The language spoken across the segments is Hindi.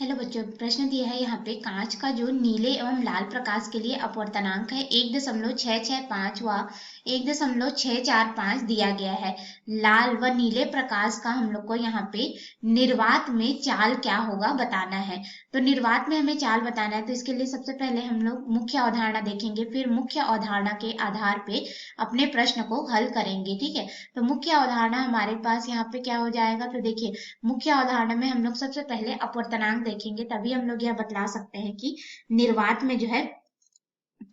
हेलो बच्चों, प्रश्न दिया है यहाँ पे कांच का जो नीले एवं लाल प्रकाश के लिए अपवर्तनांक है 1.665 व 1.645 दिया गया है। लाल व नीले प्रकाश का हम लोग को यहाँ पे निर्वात में चाल क्या होगा बताना है। तो निर्वात में हमें चाल बताना है, तो इसके लिए सबसे पहले हम लोग मुख्य अवधारणा देखेंगे, फिर मुख्य अवधारणा के आधार पे अपने प्रश्न को हल करेंगे। ठीक है, तो मुख्य अवधारणा हमारे पास यहाँ पे क्या हो जाएगा, तो देखिए मुख्य अवधारणा में हम लोग सबसे पहले अपवर्तनांक देखेंगे, तभी हम लोग यह बतला सकते हैं कि निर्वात में जो है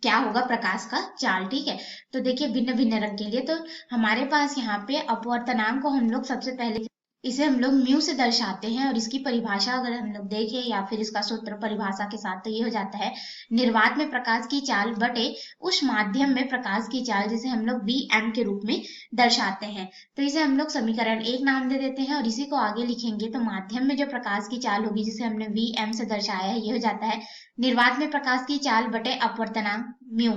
क्या होगा प्रकाश का चाल। ठीक है, तो देखिए भिन्न भिन्न रंग के लिए तो हमारे पास यहाँ पे अपवर्तनांक को हम लोग सबसे पहले इसे हम लोग म्यू से दर्शाते हैं, और इसकी परिभाषा अगर हम लोग देखें या फिर इसका सूत्र परिभाषा के साथ, तो ये हो जाता है निर्वात में प्रकाश की चाल बटे उस माध्यम में प्रकाश की चाल, जिसे हम लोग बी एम के रूप में दर्शाते हैं। तो इसे हम लोग समीकरण 1 नाम दे देते हैं, और इसी को आगे लिखेंगे तो माध्यम में जो प्रकाश की चाल होगी जिसे हमने वी एम से दर्शाया है, ये हो जाता है निर्वात में प्रकाश की चाल बटे अपवर्तनांक म्यू।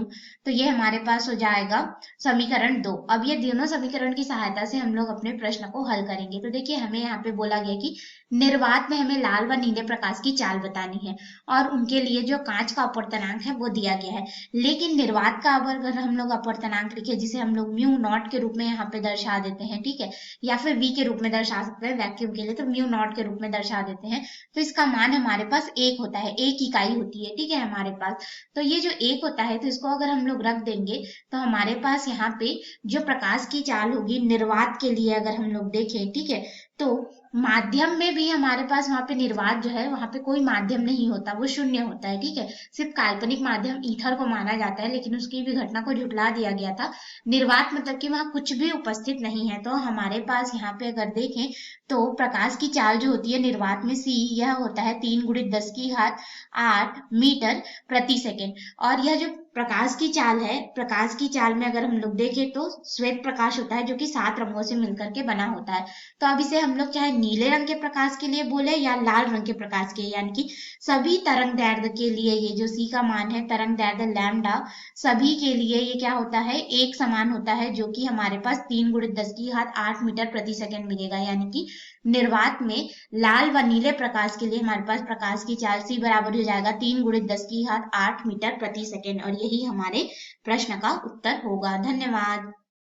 तो ये हमारे पास हो जाएगा समीकरण 2। अब ये दोनों समीकरण की सहायता से हम लोग अपने प्रश्न को हल करेंगे। तो देखिए हमें यहाँ पे बोला गया कि निर्वात में हमें लाल व नीले प्रकाश की चाल बतानी है, और उनके लिए जो कांच का अपवर्तनांक है वो दिया गया है। लेकिन निर्वात का अगर हम लोग अपवर्तनांक लिखे, जिसे हम लोग म्यू नॉट के रूप में यहाँ पे दर्शा देते हैं, ठीक है, या फिर वी के रूप में दर्शा सकते हैं वैक्यूम के लिए, तो म्यू नॉट के रूप में दर्शा देते हैं, तो इसका मान हमारे पास 1 होता है, 1 इकाई होती है। ठीक है, हमारे पास तो ये जो 1 होता है, तो इसको अगर हम लोग रख देंगे तो हमारे पास यहाँ पे जो प्रकाश की चाल होगी निर्वात के लिए अगर हम लोग देखें, ठीक है, तो माध्यम में भी हमारे पास वहां पे निर्वात जो है वहां पे कोई माध्यम नहीं होता, वो शून्य होता है। ठीक है, सिर्फ काल्पनिक माध्यम ईथर को माना जाता है, लेकिन उसकी भी घटना को झुठला दिया गया था। निर्वात मतलब कि वहां कुछ भी उपस्थित नहीं है। तो हमारे पास यहाँ पे अगर देखें तो प्रकाश की चाल जो होती है निर्वात में सी, यह होता है 3 × 10⁸ मीटर प्रति सेकेंड। और यह जो प्रकाश की चाल है, प्रकाश की चाल में अगर हम लोग देखें तो श्वेत प्रकाश होता है जो कि 7 रंगों से मिलकर के बना होता है। तो अब इसे हम लोग चाहे नीले रंग के प्रकाश के लिए बोले या लाल रंग के प्रकाश के, यानी कि सभी तरंग दैर्ध्य के लिए ये जो सी का मान है तरंग दैर्ध्य लैम्डा, सभी के लिए ये क्या होता है एक समान होता है, जो कि हमारे पास 3 × 10⁸ मीटर प्रति सेकेंड मिलेगा। यानी कि निर्वात में लाल व नीले प्रकाश के लिए हमारे पास प्रकाश की चाल सी बराबर हो जाएगा 3 × 10⁸ मीटर प्रति सेकेंड, और यही हमारे प्रश्न का उत्तर होगा। धन्यवाद।